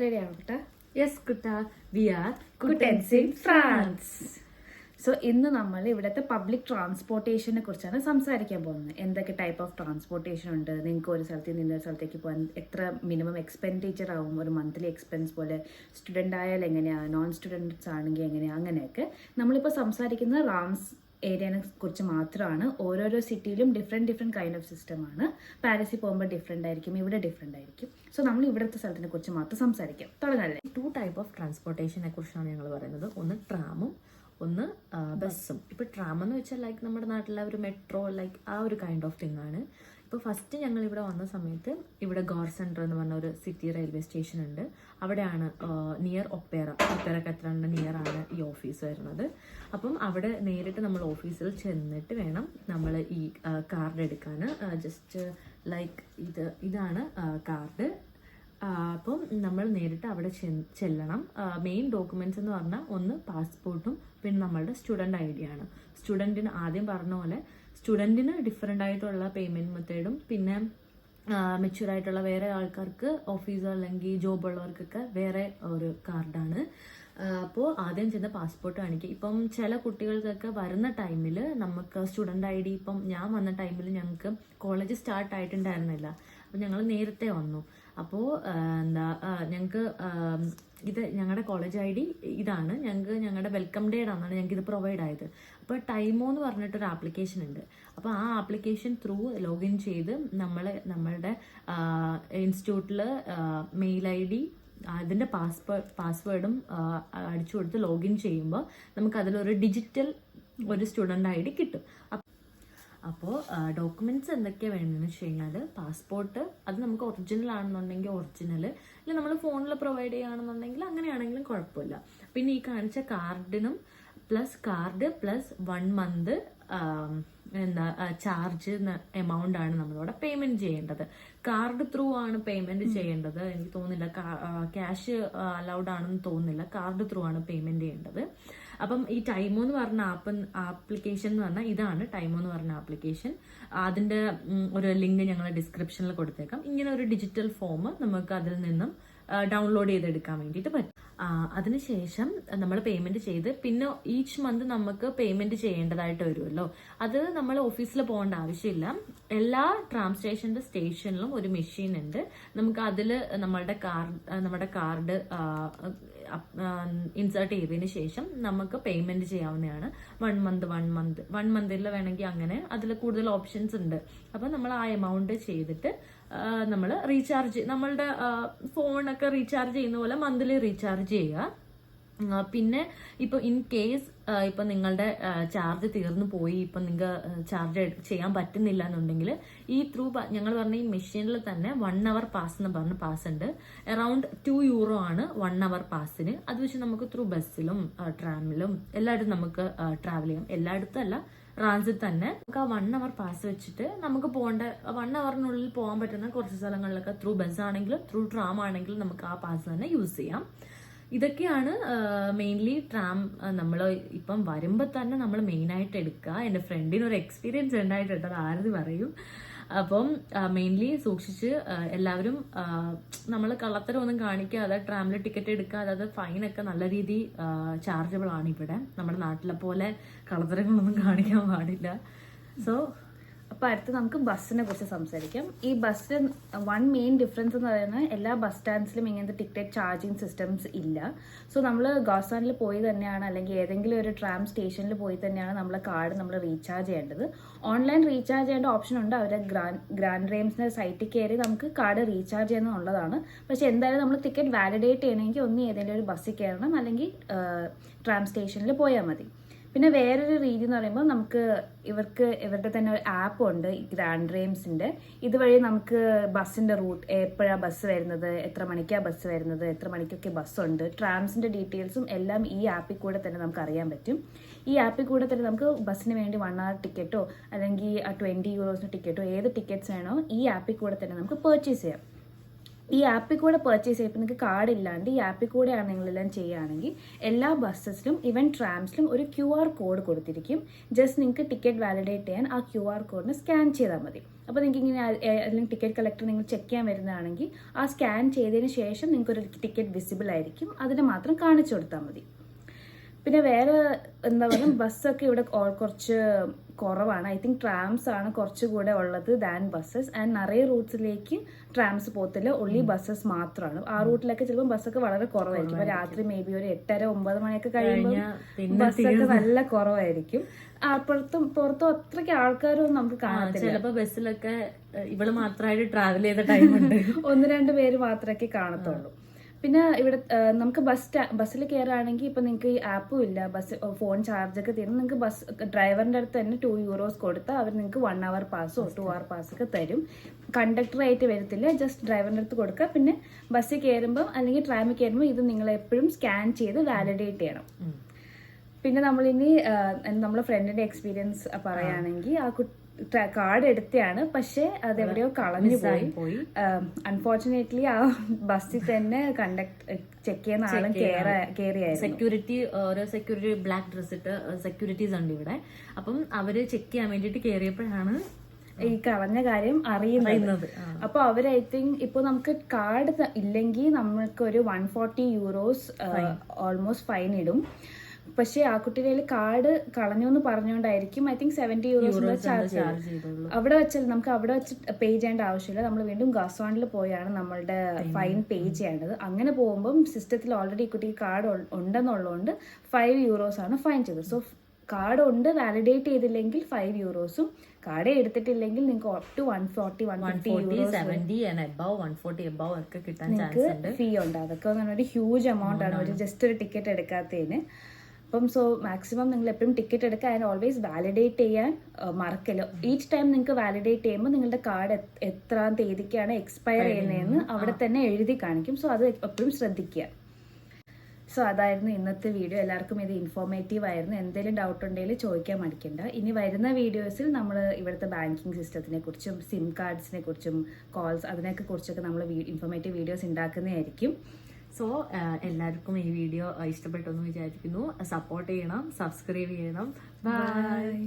റെഡിയാണോ കുട്ട? യെസ് കുട്ട, വി ആർ കുട്ടൻസ് ഇൻ ഫ്രാൻസ്. സോ ഇന്ന് നമ്മൾ ഇവിടുത്തെ പബ്ലിക് ട്രാൻസ്പോർട്ടേഷനെ കുറിച്ചാണ് സംസാരിക്കാൻ പോകുന്നത്. എന്തൊക്കെ ടൈപ്പ് ഓഫ് ട്രാൻസ്പോർട്ടേഷൻ ഉണ്ട്, നിങ്ങൾക്ക് ഒരു സ്ഥലത്ത് നിന്ന് ഇന്നൊരു സ്ഥലത്തേക്ക് പോകാൻ എത്ര മിനിമം എക്സ്പെൻഡിച്ചർ ആവും, ഒരു മന്ത്ലി എക്സ്പെൻസ് പോലെ, സ്റ്റുഡൻ്റ് ആയാൽ എങ്ങനെയാണ്, നോൺ സ്റ്റുഡൻറ്റ്സ് ആണെങ്കിൽ എങ്ങനെയാണ്, അങ്ങനെയൊക്കെ. നമ്മളിപ്പോൾ സംസാരിക്കുന്ന റാംസ് ഏരിയനെ കുറിച്ച് മാത്രമാണ്. ഓരോരോ സിറ്റിയിലും ഡിഫറെൻറ്റ് കൈൻഡ് ഓഫ് സിസ്റ്റമാണ്. പാരീസിൽ പോകുമ്പോൾ ഡിഫറെൻ്റ് ആയിരിക്കും, ഇവിടെ ഡിഫറെൻ്റ് ആയിരിക്കും. സോ നമ്മൾ ഇവിടുത്തെ സ്ഥലത്തിനെ കുറിച്ച് മാത്രം സംസാരിക്കാം. തുടങ്ങല്ലേ? 2 ടൈപ്പ് ഓഫ് ട്രാൻസ്പോർട്ടേഷനെ കുറിച്ചാണ് ഞങ്ങൾ പറയുന്നത്. ഒന്ന് ട്രാമും ഒന്ന് ബസ്സും. ഇപ്പോൾ ട്രാം എന്ന് വെച്ചാൽ ലൈക്ക് നമ്മുടെ നാട്ടിലെ ഒരു മെട്രോ ലൈക്ക് ആ ഒരു കൈൻഡ് ഓഫ് തിങ് ആണ്. ഇപ്പോൾ ഫസ്റ്റ് ഞങ്ങൾ ഇവിടെ വന്ന സമയത്ത് ഇവിടെ ഗോർ സെൻറ്റർ എന്ന് പറഞ്ഞ ഒരു സിറ്റി റെയിൽവേ സ്റ്റേഷൻ ഉണ്ട്. അവിടെയാണ് നിയർ ഒപ്പേറ കത്തറിൻ്റെ നിയർ ആണ് ഈ ഓഫീസ് വരുന്നത്. അപ്പം അവിടെ നേരിട്ട് നമ്മൾ ഓഫീസിൽ ചെന്നിട്ട് വേണം നമ്മൾ ഈ കാർഡ് എടുക്കാൻ. ജസ്റ്റ് ലൈക്ക് ഇതാണ് കാർഡ്. അപ്പം നമ്മൾ നേരിട്ട് അവിടെ ചെല്ലണം. മെയിൻ ഡോക്യുമെന്റ്സ് എന്ന് പറഞ്ഞാൽ ഒന്ന് പാസ്പോർട്ടും പിന്നെ നമ്മളുടെ സ്റ്റുഡൻറ് ഐ ഡി ആണ്. സ്റ്റുഡൻറ്റിന് ആദ്യം പറഞ്ഞ പോലെ സ്റ്റുഡൻറ്റിന് ഡിഫറെൻ്റ് ആയിട്ടുള്ള പേയ്മെൻറ്റ് മെത്തേഡും പിന്നെ മെച്യൂർ ആയിട്ടുള്ള വേറെ ആൾക്കാർക്ക് ഓഫീസോ അല്ലെങ്കിൽ ജോബ് ഉള്ളവർക്കൊക്കെ വേറെ ഒരു കാർഡാണ്. അപ്പോൾ ആദ്യം ചെന്ന് പാസ്പോർട്ട് കാണിക്കുക. ഇപ്പം ചില കുട്ടികൾക്കൊക്കെ വരുന്ന ടൈമിൽ നമുക്ക് സ്റ്റുഡൻ്റ് ഐ ഡി, ഇപ്പം ഞാൻ വന്ന ടൈമിൽ ഞങ്ങൾക്ക് കോളേജ് സ്റ്റാർട്ട് ആയിട്ടുണ്ടായിരുന്നില്ല. അപ്പം ഞങ്ങൾ നേരത്തെ വന്നു. അപ്പോൾ ഞങ്ങൾക്ക് ഇത് ഞങ്ങളുടെ കോളേജ് ഐ ഡി ഇതാണ്. ഞങ്ങളുടെ വെൽക്കം ഡേ ആണെന്നാണ് ഞങ്ങൾക്ക് ഇത് പ്രൊവൈഡ് ആയത്. അപ്പോൾ ടൈമോ എന്ന് പറഞ്ഞിട്ടൊരു ആപ്ലിക്കേഷൻ ഉണ്ട്. അപ്പോൾ ആ ആപ്ലിക്കേഷൻ ത്രൂ ലോഗിൻ ചെയ്ത് നമ്മളുടെ ഇൻസ്റ്റിറ്റ്യൂട്ടിൽ മെയിൽ ഐ ഡി അതിൻ്റെ പാസ്വേഡും അടിച്ചു കൊടുത്ത് ലോഗിൻ ചെയ്യുമ്പോൾ നമുക്ക് അതിലൊരു ഡിജിറ്റൽ ഒരു സ്റ്റുഡൻ്റ് ഐ ഡി കിട്ടും. അപ്പോൾ ഡോക്യുമെന്റ്സ് എന്തൊക്കെയാണ് വേണ്ടതെന്ന് വെച്ച് കഴിഞ്ഞാൽ പാസ്പോർട്ട്, അത് നമുക്ക് ഒറിജിനൽ ആണെന്നുണ്ടെങ്കിൽ ഒറിജിനൽ, ഇല്ല നമ്മൾ ഫോണിൽ പ്രൊവൈഡ് ചെയ്യുകയാണെന്നുണ്ടെങ്കിൽ അങ്ങനെയാണെങ്കിലും കുഴപ്പമില്ല. പിന്നെ ഈ കാണിച്ച കാർഡിനും card plus 1 month charge amount ആണ് നമ്മളവിടെ പേയ്മെന്റ് ചെയ്യേണ്ടത്. കാർഡ് ത്രൂ ആണ് പേയ്മെന്റ് ചെയ്യേണ്ടത്. എനിക്ക് തോന്നുന്നില്ല ക്യാഷ് അലൗഡ് ആണെന്ന് തോന്നുന്നില്ല. കാർഡ് ത്രൂ ആണ് പേയ്മെന്റ് ചെയ്യേണ്ടത്. അപ്പം ഈ ടൈമോ എന്ന് പറഞ്ഞ ആപ്ലിക്കേഷൻ എന്ന് പറഞ്ഞാൽ ഇതാണ് ടൈമോ എന്ന് പറഞ്ഞ ആപ്ലിക്കേഷൻ. അതിന്റെ ഒരു ലിങ്ക് ഞങ്ങൾ ഡിസ്ക്രിപ്ഷനിൽ കൊടുത്തേക്കാം. ഇങ്ങനെ ഒരു ഡിജിറ്റൽ ഫോം നമുക്ക് അതിൽ നിന്നും ഡൗൺലോഡ് ചെയ്തെടുക്കാൻ വേണ്ടിയിട്ട് പറ്റും. അതിനുശേഷം നമ്മൾ പേയ്മെന്റ് ചെയ്ത് പിന്നെ ഈച്ച് മന്ത് നമുക്ക് പേയ്മെന്റ് ചെയ്യേണ്ടതായിട്ട് വരുമല്ലോ. അത് നമ്മൾ ഓഫീസിൽ പോകേണ്ട ആവശ്യമില്ല. എല്ലാ ട്രാം സ്റ്റേഷനിലും ഒരു മെഷീൻ ഉണ്ട്. നമുക്ക് അതിൽ നമ്മുടെ കാർഡ് ഇൻസേർട്ട് ചെയ്തതിന് ശേഷം നമുക്ക് പേയ്മെന്റ് ചെയ്യാവുന്നതാണ്. 1 മന്തിൽ വേണമെങ്കിൽ അങ്ങനെ അതിൽ കൂടുതൽ ഓപ്ഷൻസ് ഉണ്ട്. അപ്പം നമ്മൾ ആ എമൗണ്ട് ചെയ്തിട്ട് നമ്മൾ റീചാർജ്, നമ്മളുടെ ഫോണൊക്കെ റീചാർജ് ചെയ്യുന്ന പോലെ മന്ത്ലി റീചാർജ് ചെയ്യുക. പിന്നെ ഇപ്പോൾ ഇൻ കേസ് ഇപ്പം നിങ്ങളുടെ ചാർജ് തീർന്നു പോയി, ഇപ്പം നിങ്ങൾക്ക് ചാർജ് ചെയ്യാൻ പറ്റുന്നില്ല എന്നുണ്ടെങ്കിൽ ഈ ത്രൂ ഞങ്ങൾ പറഞ്ഞ ഈ മെഷീനിൽ തന്നെ 1 അവർ പാസ് എന്ന് പറഞ്ഞ പാസ് ഉണ്ട്. അറൌണ്ട് €2 ആണ് 1 അവർ പാസിന്. അത് വെച്ച് നമുക്ക് ത്രൂ ബസ്സിലും ട്രാമിലും എല്ലായിടത്തും നമുക്ക് ട്രാവൽ ചെയ്യാം. എല്ലായിടത്തും അല്ല, ട്രാൻസിറ്റ് തന്നെ. നമുക്ക് ആ 1 അവർ പാസ് വെച്ചിട്ട് നമുക്ക് 1 അവറിനുള്ളിൽ പോകാൻ പറ്റുന്ന കുറച്ച് സ്ഥലങ്ങളിലൊക്കെ ത്രൂ ബസ് ആണെങ്കിലും ത്രൂ ട്രാം ആണെങ്കിലും നമുക്ക് ആ പാസ് തന്നെ യൂസ് ചെയ്യാം. ഇതൊക്കെയാണ് മെയിൻലി ട്രാം. നമ്മൾ ഇപ്പം വരുമ്പോൾ തന്നെ നമ്മൾ മെയിനായിട്ട് എടുക്കുക. എൻ്റെ ഫ്രണ്ടിന് ഒരു എക്സ്പീരിയൻസ് ഉണ്ടായിട്ടുണ്ട്, അത് ആരതി പറയും. അപ്പം മെയിൻലി സൂക്ഷിച്ച് എല്ലാവരും നമ്മൾ കള്ളത്തരമൊന്നും കാണിക്കാതെ ട്രാമിൽ ടിക്കറ്റ് എടുക്കുക. അതായത് ഫൈനൊക്കെ നല്ല രീതി ചാർജബിൾ ആണ് ഇവിടെ. നമ്മുടെ നാട്ടിലെ പോലെ കള്ളത്തരങ്ങളൊന്നും കാണിക്കാൻ പാടില്ല. സോ അപ്പോൾ അടുത്ത് നമുക്ക് ബസ്സിനെ കുറിച്ച് സംസാരിക്കാം. ഈ ബസ്സിൽ മെയിൻ ഡിഫറൻസ് എന്ന് പറയുന്നത് എല്ലാ ബസ് സ്റ്റാൻഡ്സിലും ഇങ്ങനത്തെ ടിക്കറ്റ് ചാർജിങ് സിസ്റ്റംസ് ഇല്ല. സോ നമ്മൾ ഗോസ്റ്റാൻഡിൽ പോയി തന്നെയാണ്, അല്ലെങ്കിൽ ഏതെങ്കിലും ഒരു ട്രാം സ്റ്റേഷനിൽ പോയി തന്നെയാണ് നമ്മളെ കാർഡ് നമ്മൾ റീചാർജ് ചെയ്യേണ്ടത്. ഓൺലൈൻ റീചാർജ് ചെയ്യേണ്ട ഓപ്ഷൻ ഉണ്ട്. അവരുടെ ഗ്രാൻഡ് റെയിംസിൻ്റെ സൈറ്റിൽ കയറി നമുക്ക് കാർഡ് റീചാർജ് ചെയ്യുന്നുള്ളതാണ്. പക്ഷെ എന്തായാലും നമ്മൾ ടിക്കറ്റ് വാലിഡേറ്റ് ചെയ്യണമെങ്കിൽ ഏതെങ്കിലും ഒരു ബസ്സിൽ കയറണം, അല്ലെങ്കിൽ ട്രാം സ്റ്റേഷനിൽ പോയാൽ മതി. പിന്നെ വേറൊരു രീതി എന്ന് പറയുമ്പോൾ നമുക്ക് ഇവരുടെ തന്നെ ഒരു ആപ്പ് ഉണ്ട്, ഗ്രാൻഡ് റെയിംസിൻ്റെ. ഇതുവഴി നമുക്ക് ബസ്സിൻ്റെ റൂട്ട്, എപ്പോഴാണ് ബസ് വരുന്നത്, എത്ര മണിക്കാണ് ബസ് വരുന്നത്, എത്ര മണിക്കൊക്കെ ബസ്സുണ്ട്, ട്രാംസിൻ്റെ ഡീറ്റെയിൽസും എല്ലാം ഈ ആപ്പിൽ കൂടെ തന്നെ നമുക്ക് അറിയാൻ പറ്റും. ഈ ആപ്പിൽ കൂടെ തന്നെ നമുക്ക് ബസ്സിന് വേണ്ടി 1 അവർ ടിക്കറ്റോ അല്ലെങ്കിൽ €20 ടിക്കറ്റോ ഏത് ടിക്കറ്റ്സ് വേണോ ഈ ആപ്പിൽ കൂടെ തന്നെ നമുക്ക് പർച്ചേസ് ചെയ്യാം. ഈ ആപ്പിൽ കൂടെ പർച്ചേസ് ചെയ്യുമ്പോൾ നിങ്ങൾക്ക് കാർഡ് ഇല്ലാണ്ട് ഈ ആപ്പിൽ കൂടെയാണ് നിങ്ങളെല്ലാം ചെയ്യുകയാണെങ്കിൽ എല്ലാ ബസ്സസിലും ഈവൻ ട്രാംസിലും ഒരു QR കോഡ് കൊടുത്തിരിക്കും. ജസ്റ്റ് നിങ്ങൾക്ക് ടിക്കറ്റ് വാലിഡേറ്റ് ചെയ്യാൻ ആ QR കോഡിന് സ്കാൻ ചെയ്താൽ മതി. അപ്പോൾ നിങ്ങൾക്ക് ഇങ്ങനെ അല്ലെങ്കിൽ ടിക്കറ്റ് കളക്ടർ നിങ്ങൾ ചെക്ക് ചെയ്യാൻ വരുന്നതാണെങ്കിൽ ആ സ്കാൻ ചെയ്തതിന് ശേഷം നിങ്ങൾക്കൊരു ടിക്കറ്റ് വിസിബിൾ ആയിരിക്കും. അതിന് മാത്രം കാണിച്ചു കൊടുത്താൽ മതി. പിന്നെ വേറെ എന്താ പറയുക, ബസ്സൊക്കെ ഇവിടെ കുറച്ച് കുറവാണ്. ഐ തിങ്ക് ട്രാംസ് ആണ് കുറച്ചുകൂടെ ഉള്ളത് ദാൻ ബസ്സസ്. ആൻഡ് നിറയെ റൂട്ട്സിലേക്ക് ട്രാംസ് പോകത്തില്ല, ഒൺലി ബസ്സസ് മാത്രമാണ്. ആ റൂട്ടിലൊക്കെ ചിലപ്പോൾ ബസ്സൊക്കെ വളരെ കുറവായിരിക്കും. ഇപ്പോൾ രാത്രി മേ ബി ഒരു 8:30-9 മണിയൊക്കെ കഴിയുമ്പോൾ ബസ്സൊക്കെ നല്ല കുറവായിരിക്കും. പുറത്തും അത്രയ്ക്ക് ആൾക്കാരൊന്നും നമുക്ക് കാണത്തില്ല. ചിലപ്പോൾ ബസ്സിലൊക്കെ ഇവള് മാത്രമായിട്ട് ട്രാവൽ ചെയ്ത ടൈമുണ്ട്. 1-2 പേര് മാത്രമേ കാണത്തുള്ളൂ. പിന്നെ ഇവിടെ നമുക്ക് ബസ്സിൽ കയറുകയാണെങ്കിൽ ഇപ്പം നിങ്ങൾക്ക് ഈ ആപ്പും ഇല്ല, ഫോൺ ചാർജൊക്കെ തീർന്ന് നിങ്ങൾക്ക് ഡ്രൈവറിൻ്റെ അടുത്ത് തന്നെ €2 കൊടുത്താൽ അവർ നിങ്ങൾക്ക് 1 hour പാസോ 2 hour പാസ്സൊക്കെ തരും. കണ്ടക്ടറായിട്ട് വരത്തില്ല, ജസ്റ്റ് ഡ്രൈവറിൻ്റെ അടുത്ത് കൊടുക്കുക. പിന്നെ ബസ്സിൽ കയറുമ്പോൾ അല്ലെങ്കിൽ ട്രാമിൽ കയറുമ്പോൾ ഇത് നിങ്ങൾ എപ്പോഴും സ്കാൻ ചെയ്ത് വാലിഡേറ്റ് ചെയ്യണം. പിന്നെ നമ്മളിനി നമ്മളെ ഫ്രണ്ടിന്റെ എക്സ്പീരിയൻസ് പറയുകയാണെങ്കിൽ ആ കാർഡ് എടുത്തയാണ്, പക്ഷെ അത് എവിടെയോ കളഞ്ഞു പോയി. അൺഫോർച്ചുനേറ്റ്ലി ആ ബസ്സിൽ തന്നെ ചെക്ക് ചെയ്യുന്ന ആളും കയറിയായിരുന്നു. സെക്യൂരിറ്റി ബ്ലാക്ക് ഡ്രസ് ഇട്ട് സെക്യൂരിറ്റീസ് ഉണ്ട് ഇവിടെ. അപ്പം അവര് ചെക്ക് ചെയ്യാൻ വേണ്ടിട്ട് കയറിയപ്പോഴാണ് ഈ കളഞ്ഞ കാര്യം അറിയുന്നത്. അപ്പൊ അവർ ഐ തിങ്ക് ഇപ്പൊ നമുക്ക് കാർഡ് ഇല്ലെങ്കിൽ നമ്മൾക്ക് ഒരു €140 ഓൾമോസ്റ്റ് ഫൈൻ ഇടും. പക്ഷേ ആ കുട്ടിയുടെ കാർഡ് കളഞ്ഞു എന്ന് പറഞ്ഞുകൊണ്ടായിരിക്കും ഐ തിങ്ക് €70 ചാർജ് ചെയ്തു. അവിടെ വെച്ച് പേ ചെയ്യേണ്ട ആവശ്യമില്ല. നമ്മൾ വീണ്ടും ഗാസ്വാണിൽ പോയാണ് നമ്മളുടെ ഫൈൻ പേ ചെയ്യേണ്ടത്. അങ്ങനെ പോകുമ്പം സിസ്റ്റത്തിൽ ഓൾറെഡി ഈ കുട്ടിക്ക് കാർഡ് ഉണ്ടെന്നുള്ളതുകൊണ്ട് €5 ആണ് ഫൈൻ ചെയ്തത്. സോ കാർഡ് ഉണ്ട്, വാലിഡേറ്റ് ചെയ്തില്ലെങ്കിൽ €5, കാർഡ് എടുത്തിട്ടില്ലെങ്കിൽ നിങ്ങൾക്ക് up to €140 ഫീ ഉണ്ട്. അതൊക്കെ ഒരു ഹ്യൂജ് എമൗണ്ട് ആണ് ഒരു ജസ്റ്റ് ഒരു ടിക്കറ്റ് എടുക്കാത്തതിന്. അപ്പം സോ മാക്സിമം നിങ്ങൾ എപ്പോഴും ടിക്കറ്റ് എടുക്കുക ആൻഡ് ഓൾവേസ് വാലിഡേറ്റ് ചെയ്യാൻ മറക്കല്ലോ. ഈച്ച് ടൈം നിങ്ങൾക്ക് വാലിഡേറ്റ് ചെയ്യുമ്പോൾ നിങ്ങളുടെ കാർഡ് എത്രാം തീയതിക്കാണ് എക്സ്പയർ ചെയ്യുന്നതെന്ന് അവിടെ തന്നെ എഴുതി കാണിക്കും. സോ അത് എപ്പോഴും ശ്രദ്ധിക്കുക. സോ അതായിരുന്നു ഇന്നത്തെ വീഡിയോ. എല്ലാവർക്കും ഇത് ഇൻഫോർമേറ്റീവ് ആയിരുന്നു. എന്തെങ്കിലും ഡൗട്ട് ഉണ്ടെങ്കിൽ ചോദിക്കാൻ മടിക്കണ്ട. ഇനി വരുന്ന വീഡിയോസിൽ നമ്മൾ ഇവിടുത്തെ ബാങ്കിങ് സിസ്റ്റത്തിനെ കുറിച്ചും സിം കാർഡ്സിനെ കുറിച്ചും കോൾസ് അതിനൊക്കെ കുറിച്ചൊക്കെ നമ്മൾ ഇൻഫോർമേറ്റീവ് വീഡിയോസ് ഉണ്ടാക്കുന്നതായിരിക്കും. സോ എല്ലാവർക്കും ഈ വീഡിയോ ഇഷ്ടപ്പെട്ടെന്ന് വിചാരിക്കുന്നു. സപ്പോർട്ട് ചെയ്യണം, സബ്സ്ക്രൈബ് ചെയ്യണം. ബൈ.